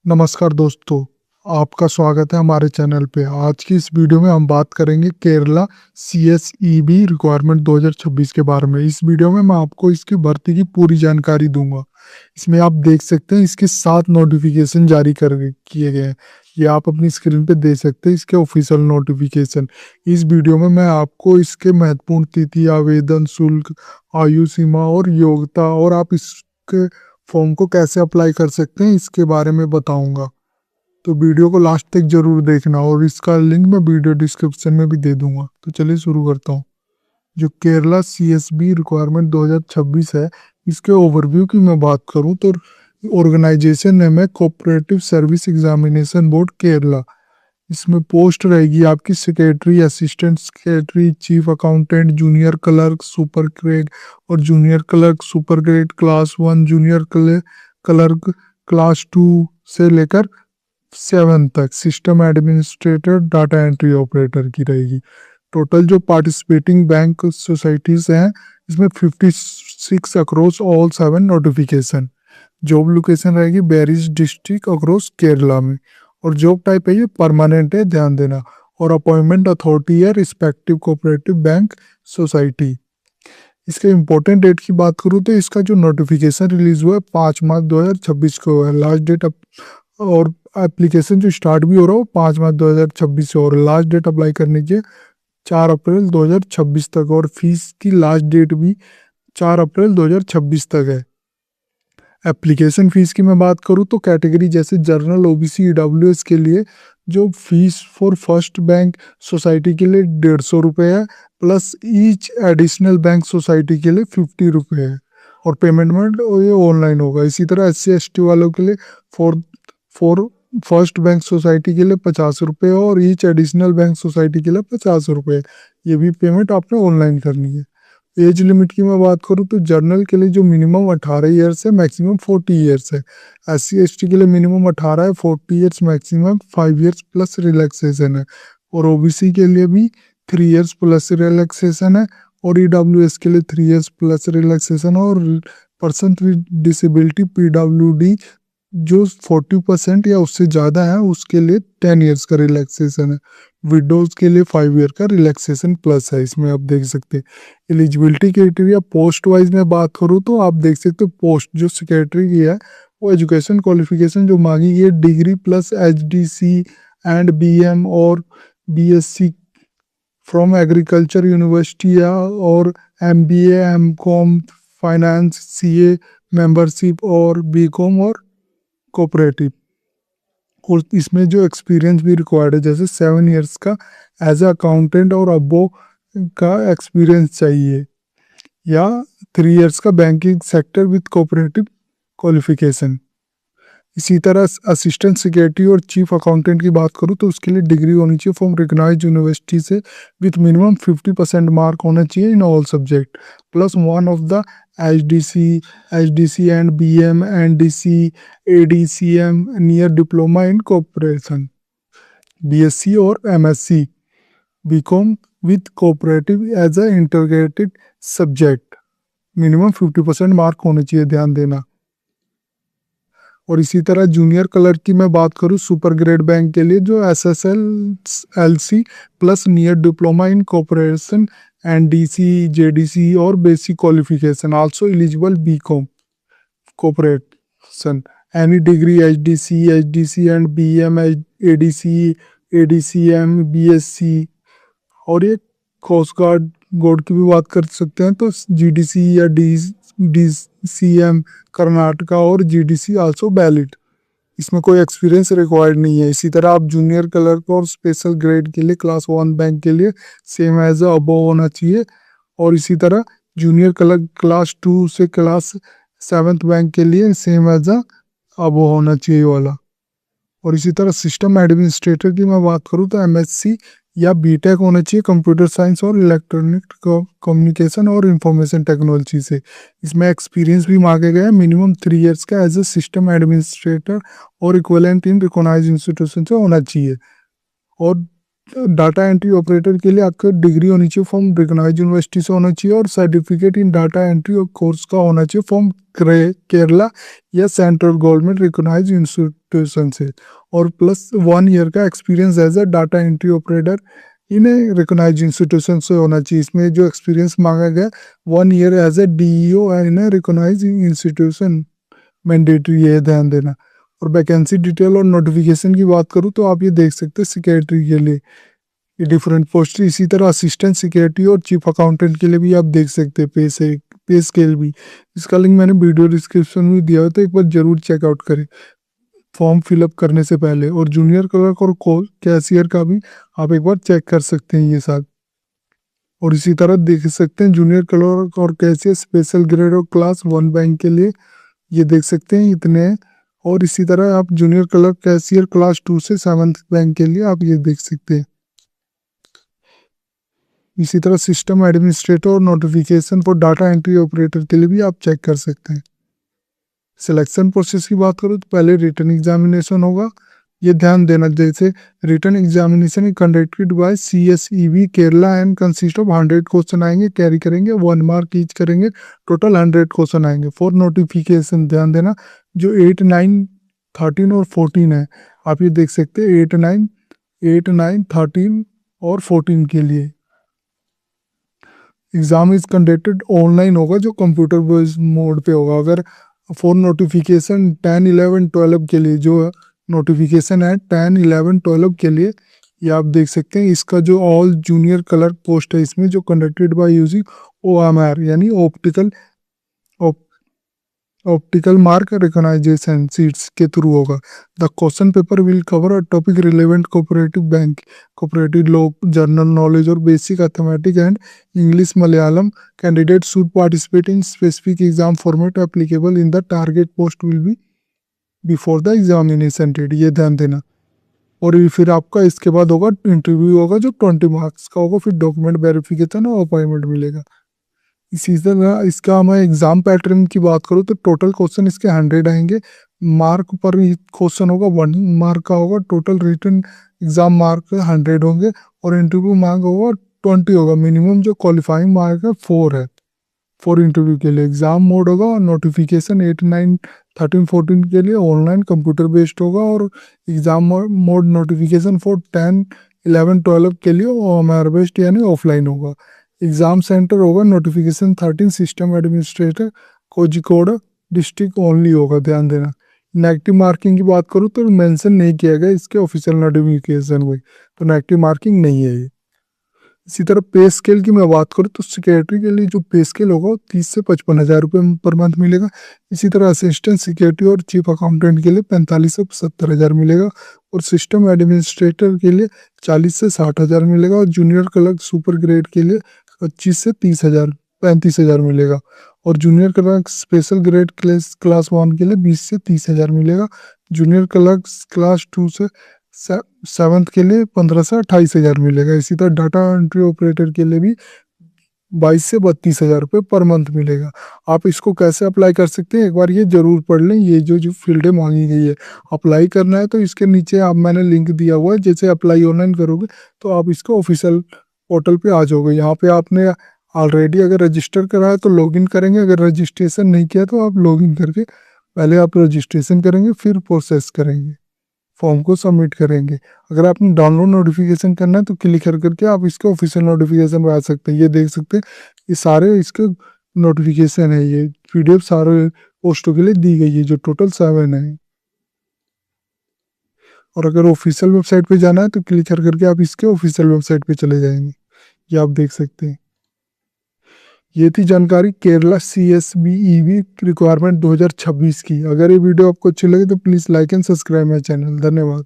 नमस्कार दोस्तों, आपका स्वागत है हमारे चैनल पे। आज की इस वीडियो में हम बात करेंगे केरला सीएसईबी रिक्वायरमेंट 2026 के बारे में। इस वीडियो में मैं आपको इसकी भर्ती की पूरी जानकारी दूंगा। इसमें आप देख सकते हैं इसके 7 नोटिफिकेशन जारी कर किए गए हैं। ये आप अपनी स्क्रीन पे देख सकते हैं इसके ऑफिशियल नोटिफिकेशन। इस वीडियो में मैं आपको इसके महत्वपूर्ण तिथि, आवेदन शुल्क, आयु सीमा और योग्यता और आप इसके फॉर्म को कैसे अप्लाई कर सकते हैं इसके बारे में बताऊंगा। तो वीडियो को लास्ट तक जरूर देखना और इसका लिंक मैं वीडियो डिस्क्रिप्शन में भी दे दूंगा। तो चलिए शुरू करता हूँ। जो केरला सीएसबी रिक्वायरमेंट 2026 है, इसके ओवरव्यू की मैं बात करूं तो ऑर्गेनाइजेशन नेम है cooperative service examination board Kerala. इसमें पोस्ट रहेगी आपकी secretary, assistant secretary, chief accountant, junior clerk, super grade और junior clerk, super grade class 1, junior clerk class 2 से लेकर 7 तक, system administrator, data entry operator की रहेगी। टोटल जो पार्टिसिपेटिंग बैंक सोसाइटीज हैं, इसमें 56 across all 7 notification. Job location रहेगी बेरिस डिस्ट्रिक्ट अक्रॉस केरला में। और जॉब टाइप है ये परमानेंट है, ध्यान देना। और अपॉइंटमेंट अथॉरिटी है रिस्पेक्टिव कोऑपरेटिव बैंक सोसाइटी। इसके इम्पोर्टेंट डेट की बात करूँ तो इसका जो नोटिफिकेशन रिलीज हुआ है 5 मार्च 2026 को है लास्ट डेट। और एप्लीकेशन जो स्टार्ट भी हो रहा है वो 5 मार्च 2026 से, और लास्ट डेट अप्लाई करने की 4 अप्रैल 2026 तक। और फीस की लास्ट डेट भी 4 अप्रैल 2026 तक है। एप्लीकेशन फीस की मैं बात करूँ तो कैटेगरी जैसे जनरल, ओबीसी, ईडब्ल्यूएस के लिए जो fees for first bank society के लिए 150 रुपये है, plus each additional bank society के लिए 50 रुपये है। और पेमेंट में ये ऑनलाइन होगा। इसी तरह SC ST वालों के लिए for for first bank society के लिए 50 रुपये और ईच एडिशनल बैंक सोसाइटी के लिए 50 रुपये। ये भी पेमेंट आपने ऑनलाइन करनी है। एज लिमिट की मैं बात करूँ तो जर्नल के लिए जो मिनिमम 18 ईयर्स है, मैक्सिमम 40 ईयर्स है। SC ST के लिए मिनिमम 18 है, 40 years, maximum 5 years plus relaxation है। और ओबीसी के लिए भी 3 ईयर्स प्लस रिलैक्सेशन है। और ईडब्ल्यूएस के लिए 3 ईयर्स प्लस रिलैक्सेशन। और पर्सन विद डिसेबिलिटी PWD जो 40% या उससे ज़्यादा है उसके लिए 10 ईयर्स का रिलैक्सेशन है। विडोज के लिए 5 ईयर का रिलैक्सेशन प्लस है। इसमें आप देख सकते हैं एलिजिबिलिटी क्राइटेरिया पोस्ट वाइज में बात करूँ तो आप देख सकते हो पोस्ट जो सेक्रेटरी की है वो एजुकेशन क्वालिफिकेशन जो मांगी गई है degree plus HDC and BM और BSc फ्रॉम एग्रीकल्चर यूनिवर्सिटी या और MBA, MCOM, finance, CA membership और BCom और कोऑपरेटिव। और इसमें जो एक्सपीरियंस भी रिक्वायर्ड है, जैसे 7 ईयर्स का एज अ अकाउंटेंट और अबो का एक्सपीरियंस चाहिए, या 3 ईयर्स का banking sector with cooperative qualification. इसी तरह असिस्टेंट सेक्रेटरी और चीफ अकाउंटेंट की बात करूँ तो उसके लिए डिग्री होनी चाहिए फ्रॉम रिकग्नाइज्ड यूनिवर्सिटी से विथ मिनिमम 50% मार्क होना चाहिए in all subject, plus one of the HDC and BM, NDC, ADCM near diploma in cooperation, BSc और MSc, BCom with cooperative as a integrated subject. Minimum 50% mark होने चाहिए, ध्यान देना। और इसी तरह जूनियर क्लर्क की मैं बात करूँ सुपर ग्रेड बैंक के लिए जो SSLC plus near diploma in cooperation, NDC, JDC और basic qualification, also eligible BCom cooperation, any degree HDC and BM, ADC, ADCM, BSc। और ये कोस्ट गार्ड की भी बात कर सकते हैं तो GDC या DCM कर्नाटका और GDC आल्सो वैलिड। इसमें कोई एक्सपीरियंस रिक्वायर्ड नहीं है। इसी तरह आप जूनियर क्लर्क और स्पेशल ग्रेड के लिए क्लास 1 बैंक के लिए सेम एज अबव होना चाहिए। और इसी तरह जूनियर क्लर्क क्लास 2 से क्लास 7th बैंक के लिए सेम एज अबव होना चाहिए वाला। और इसी तरह सिस्टम एडमिनिस्ट्रेटर की मैं बात करूँ तो MSc या BTech होना चाहिए कंप्यूटर साइंस और इलेक्ट्रॉनिक कम्युनिकेशन और इंफॉर्मेशन टेक्नोलॉजी से। इसमें एक्सपीरियंस भी मांगे गए हैं, मिनिमम 3 ईयर्स का एज ए सिस्टम एडमिनिस्ट्रेटर और इक्विवेलेंट इन रिकॉग्नाइज्ड इंस्टीट्यूशन से होना चाहिए। और डाटा एंट्री ऑपरेटर के लिए आपका डिग्री होनी चाहिए फ्रॉम रिकॉग्नाइज्ड यूनिवर्सिटी से होना चाहिए और सर्टिफिकेट इन डाटा एंट्री और कोर्स का होना चाहिए फ्रॉम केरला या सेंट्रल गवर्नमेंट रिकॉग्नाइज्ड इंस्टीट्यूशन से, और प्लस 1 ईयर का experience as a data entry operator in recognised institution से होना चाहिए। इसमें जो एक्सपीरियंस मांगा गया 1 year as a DEO in recognised institution mandatory है, ध्यान देना। और वैकेंसी डिटेल और नोटिफिकेशन की बात करूँ तो आप ये देख सकते हैं सेक्रेटरी के लिए ये डिफरेंट पोस्ट, इसी तरह असिस्टेंट सेक्रेटरी और चीफ अकाउंटेंट के लिए भी आप देख सकते हैं पे स्केल भी। इसका लिंक मैंने वीडियो डिस्क्रिप्शन में दिया है, तो एक बार जरूर चेकआउट करें फॉर्म फिलअप करने से पहले। और जूनियर क्लर्क और कैशियर का भी आप एक बार चेक कर सकते हैं ये साथ। और इसी तरह देख सकते हैं जूनियर क्लर्क और कैशियर स्पेशल ग्रेड और क्लास 1 बैंक के लिए ये देख सकते हैं इतने हैं। और इसी तरह आप जूनियर क्लर्क कैशियर क्लास 2 से 7th बैंक के लिए आप ये देख सकते हैं। इसी तरह सिस्टम एडमिनिस्ट्रेटर और notification for data entry operator के लिए भी आप चेक कर सकते हैं। सिलेक्शन प्रोसेस की बात करूँ तो पहले रिटन एग्जामिनेशन होगा, ये ध्यान देना। जैसे written examination is conducted by CSEB Kerala and consist of 100 question आएंगे, कैरी करेंगे 1 मार्क ईच करेंगे, टोटल 100 क्वेश्चन आएंगे। फॉर नोटिफिकेशन ध्यान देना, जो 8, 9, 13 और 14 है आप ये देख सकते हैं 8, 9, 13 और 14 के लिए एग्जाम इज कंडक्टेड ऑनलाइन होगा, जो कंप्यूटर बेस्ड मोड पे होगा। अगर फॉर नोटिफिकेशन 10, 11, 12 के लिए जो नोटिफिकेशन है 10, 11, 12 के लिए ये आप देख सकते हैं। इसका जो ऑल जूनियर क्लर्क पोस्ट है इसमें जो कंडक्टेड बाय यूजिंग OMR यानी ऑप्टिकल मार्क रिकॉग्नाइजेशन सीट्स के थ्रू होगा। The question paper will cover a topic relevant cooperative bank, cooperative law, general knowledge और basic arithmetic and English Malayalam. Candidate should participate in specific exam format applicable in the target post will be before the examination date, ये ध्यान देना। और ये फिर आपका इसके बाद होगा इंटरव्यू होगा जो 20 मार्क्स का होगा, फिर डॉक्यूमेंट वेरिफिकेशन और अपॉइंटमेंट मिलेगा। इसी तरह इसका मैं एग्जाम पैटर्न की बात करूँ तो टोटल क्वेश्चन इसके 100 आएंगे, मार्क पर क्वेश्चन होगा 1 मार्क का होगा, टोटल रिटन एग्जाम मार्क 100 होंगे और इंटरव्यू मार्क होगा 20 होगा। मिनिमम जो क्वालिफाइंग मार्क है 4 है फॉर इंटरव्यू के लिए। एग्जाम मोड होगा और नोटिफिकेशन 8, 9, 13, 14 के लिए ऑनलाइन कंप्यूटर बेस्ड होगा, और एग्जाम मोड नोटिफिकेशन फॉर 10, 11, 12 के लिए OMR बेस्ड यानी ऑफलाइन होगा। एग्जाम सेंटर होगा notification 13 system administrator Kozhikode district only होगा, ध्यान देना। नेगेटिव मार्किंग की बात करूँ तो मेंशन नहीं किया गया इसके ऑफिशियल नोटिफिकेशन में, तो नेगेटिव मार्किंग नहीं है ये। इसी तरह पे स्केल की मैं बात करूँ तो सेक्रेटरी के लिए जो पे स्केल होगा वो 30 से 55 हज़ार रुपये पर मंथ मिलेगा। इसी तरह असिस्टेंट सेक्रेटरी और चीफ अकाउंटेंट के लिए 45 से 70 हज़ार मिलेगा, और सिस्टम एडमिनिस्ट्रेटर के लिए 40 से 60 हज़ार मिलेगा, और जूनियर क्लर्क सुपर ग्रेड के लिए 25 से 30 हज़ार 35 हज़ार मिलेगा, और junior clerk special grade class 1 के लिए 20 से 30 हज़ार मिलेगा। जूनियर क्लर्क क्लास 2 से 7th के लिए 15 से 28 हज़ार मिलेगा। इसी तरह डाटा एंट्री ऑपरेटर के लिए भी 22 से 32 हज़ार रुपये पर मंथ मिलेगा। आप इसको कैसे अप्लाई कर सकते हैं एक बार ये जरूर पढ़ लें, ये जो फील्डें मांगी गई है। अप्लाई करना है तो इसके नीचे आप मैंने लिंक दिया हुआ है, जैसे अप्लाई ऑनलाइन करोगे तो आप इसको ऑफिशियल पोर्टल पे आ जाओगे। यहाँ पे आपने ऑलरेडी अगर रजिस्टर करा है तो लॉगिन करेंगे, अगर रजिस्ट्रेशन नहीं किया तो आप लॉगिन करके पहले आप रजिस्ट्रेशन करेंगे, फिर प्रोसेस करेंगे, फॉर्म को सबमिट करेंगे। अगर आपने डाउनलोड नोटिफिकेशन करना है तो क्लिक करके आप इसके ऑफिशियल नोटिफिकेशन में आ सकते हैं। ये देख सकते हैं ये सारे इसके नोटिफिकेशन है, ये PDF सारे पोस्टों के लिए दी गई है जो टोटल 7 है। और अगर ऑफिशियल वेबसाइट पे जाना है तो क्लिक करके आप इसके ऑफिशियल वेबसाइट पे चले जाएंगे, ये आप देख सकते हैं। ये थी जानकारी केरला CSBEB रिक्वायरमेंट 2026 की। अगर ये वीडियो आपको अच्छी लगी तो please like and subscribe my channel. धन्यवाद।